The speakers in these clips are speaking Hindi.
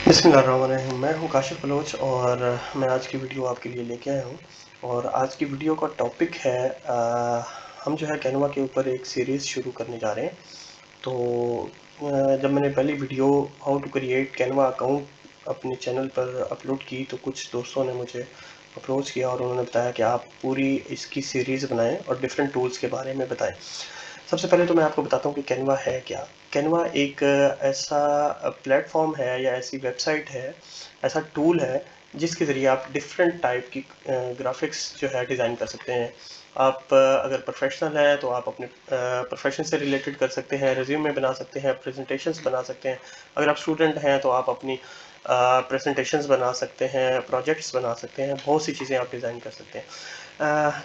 बिस्मिल्लाहिर्रहमानिर्रहीम। मैं हूं काशिफ बलोच और मैं आज की वीडियो आपके लिए लेके आया हूं। और आज की वीडियो का टॉपिक है हम जो है कैनवा के ऊपर एक सीरीज़ शुरू करने जा रहे हैं। तो जब मैंने पहली video how to create Canva account अपने चैनल पर अपलोड की तो कुछ दोस्तों ने मुझे अप्रोच किया और उन्होंने बताया कि आप पूरी इसकी सीरीज़ बनाएं और डिफरेंट टूल्स के बारे में बताएं। सबसे पहले तो मैं आपको बताता हूँ कि कैनवा है क्या। कैनवा एक ऐसा प्लेटफॉर्म है या ऐसी वेबसाइट है, ऐसा टूल है जिसके ज़रिए आप डिफरेंट टाइप की ग्राफिक्स जो है डिज़ाइन कर सकते हैं। आप अगर प्रोफेशनल हैं तो आप अपने प्रोफेशन से रिलेटेड कर सकते हैं, रिज्यूमे बना सकते हैं, प्रेजेंटेशंस बना सकते हैं। अगर आप स्टूडेंट हैं तो आप अपनी प्रेजेंटेशंस बना सकते हैं, प्रोजेक्ट्स बना सकते हैं, बहुत सी चीज़ें आप डिज़ाइन कर सकते हैं।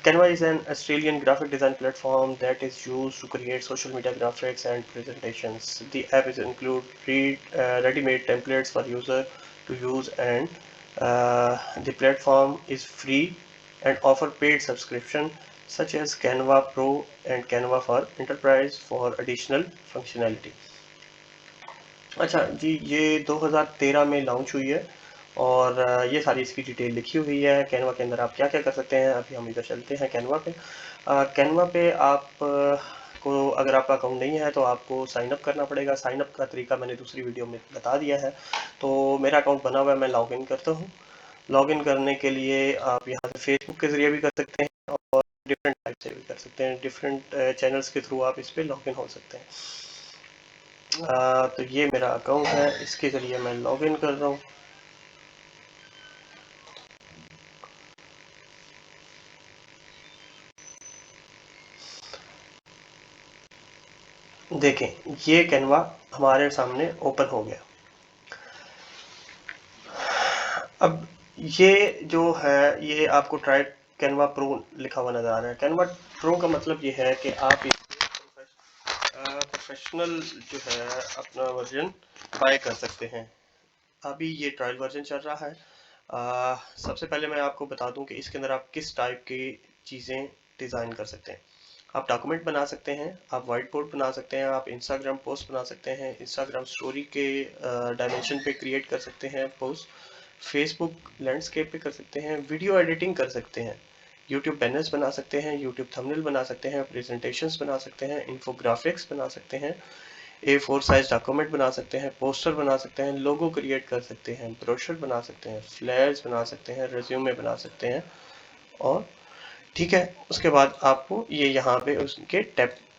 Canva is an Australian graphic design platform that is used to create social media graphics and presentations. The app is include ready-made templates for user to use, and the platform is free and offer paid subscription such as Canva Pro and Canva for Enterprise for additional functionality. अच्छा जी, ये 2013 में लॉन्च हुई है और ये सारी इसकी डिटेल लिखी हुई है। कैनवा के अंदर आप क्या क्या कर सकते हैं, अभी हम इधर चलते हैं कैनवा पे। कैनवा पे आप को अगर आपका अकाउंट नहीं है तो आपको साइन अप करना पड़ेगा। साइन अप का तरीका मैंने दूसरी वीडियो में बता दिया है। तो मेरा अकाउंट बना हुआ है, मैं लॉग इन करता हूँ। लॉग इन करने के लिए आप यहाँ से फेसबुक के ज़रिए भी कर सकते हैं और डिफरेंट टाइप से भी कर सकते हैं। डिफरेंट चैनल्स के थ्रू आप इस पर लॉग इन हो सकते हैं। तो ये मेरा अकाउंट है, इसके ज़रिए मैं लॉग इन कर रहा हूँ। देखें, ये कैनवा हमारे सामने ओपन हो गया। अब ये जो है, ये आपको ट्राई कैनवा प्रो लिखा हुआ नज़र आ रहा है। कैनवा प्रो का मतलब ये है कि आप प्रोफेशनल जो है अपना वर्जन बाय कर सकते हैं। अभी ये ट्रायल वर्जन चल रहा है। सबसे पहले मैं आपको बता दूं कि इसके अंदर आप किस टाइप की चीज़ें डिज़ाइन कर सकते हैं। आप डॉक्यूमेंट बना सकते हैं, आप वाइट बोर्ड बना सकते हैं, आप इंस्टाग्राम पोस्ट बना सकते हैं, इंस्टाग्राम स्टोरी के डायमेंशन पे क्रिएट कर सकते हैं पोस्ट, फेसबुक लैंडस्केप पे कर सकते हैं, वीडियो एडिटिंग कर सकते हैं, यूट्यूब बैनर्स बना सकते हैं, यूट्यूब थंबनेल बना सकते हैं, प्रेजेंटेशंस बना सकते हैं, इन्फोग्राफिक्स बना सकते हैं, A4 साइज डॉक्यूमेंट बना सकते हैं, पोस्टर बना सकते हैं, लोगो क्रिएट कर सकते हैं, ब्रोशर बना सकते हैं, फ्लैर्स बना सकते हैं, रिज्यूमे बना सकते हैं। और ठीक है, उसके बाद आपको ये यहाँ पे उसके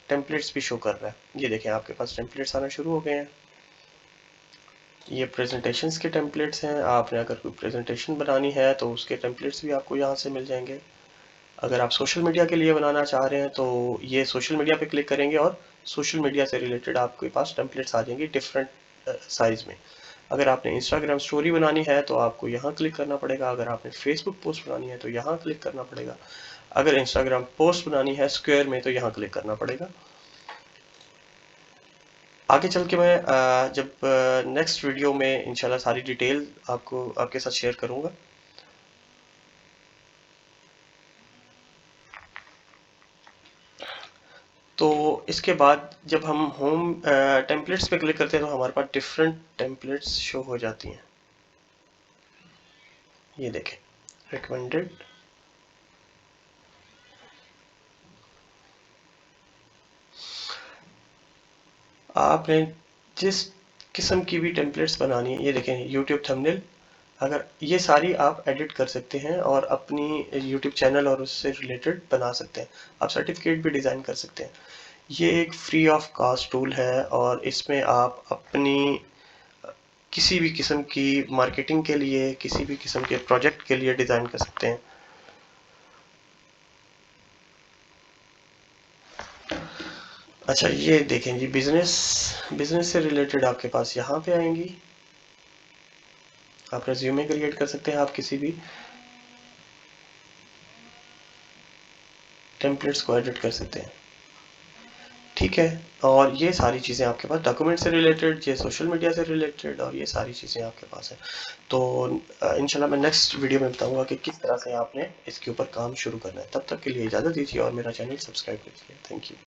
टेम्पलेट्स भी शो कर रहा है। ये देखें, आपके पास टेम्पलेट्स आना शुरू हो गए हैं। ये प्रेजेंटेशंस के टेम्पलेट्स हैं। आपने अगर कोई प्रेजेंटेशन बनानी है तो उसके टेम्पलेट्स भी आपको यहाँ से मिल जाएंगे। अगर आप सोशल मीडिया के लिए बनाना चाह रहे हैं तो ये सोशल मीडिया पे क्लिक करेंगे और सोशल मीडिया से रिलेटेड आपके पास टेम्पलेट्स आ जाएंगे डिफरेंट साइज में। अगर आपने इंस्टाग्राम स्टोरी बनानी है तो आपको यहाँ क्लिक करना पड़ेगा। अगर आपने फेसबुक पोस्ट बनानी है तो यहाँ क्लिक करना पड़ेगा। अगर इंस्टाग्राम पोस्ट बनानी है स्क्वायर में तो यहाँ क्लिक करना पड़ेगा। आगे चल के मैं जब नेक्स्ट वीडियो में इंशाल्लाह सारी डिटेल आपको आपके साथ शेयर करूँगा। तो इसके बाद जब हम होम टेम्पलेट्स पे क्लिक करते हैं तो हमारे पास डिफरेंट टेम्पलेट्स शो हो जाती हैं। ये देखें, रिकमेंडेड, आपने जिस किस्म की भी टेम्पलेट्स बनानी है, ये देखें यूट्यूब थंबनेल, अगर ये सारी आप एडिट कर सकते हैं और अपनी यूट्यूब चैनल और उससे रिलेटेड बना सकते हैं। आप सर्टिफिकेट भी डिज़ाइन कर सकते हैं। ये एक फ्री ऑफ कॉस्ट टूल है और इसमें आप अपनी किसी भी किस्म की मार्केटिंग के लिए, किसी भी किस्म के प्रोजेक्ट के लिए डिज़ाइन कर सकते हैं। अच्छा, ये देखें जी, बिजनेस से रिलेटेड आपके पास यहाँ पे आएंगी। आप रेज्यूमे क्रिएट कर सकते हैं, आप किसी भी टेम्पलेट्स को एडिट कर सकते हैं। ठीक है, और ये सारी चीज़ें आपके पास डॉक्यूमेंट से रिलेटेड, ये सोशल मीडिया से रिलेटेड, और ये सारी चीज़ें आपके पास है। तो इंशाल्लाह मैं नेक्स्ट वीडियो में बताऊंगा कि किस तरह से आपने इसके ऊपर काम शुरू करना है। तब तक के लिए इजाज़त दीजिए और मेरा चैनल सब्सक्राइब कीजिए। Thank you.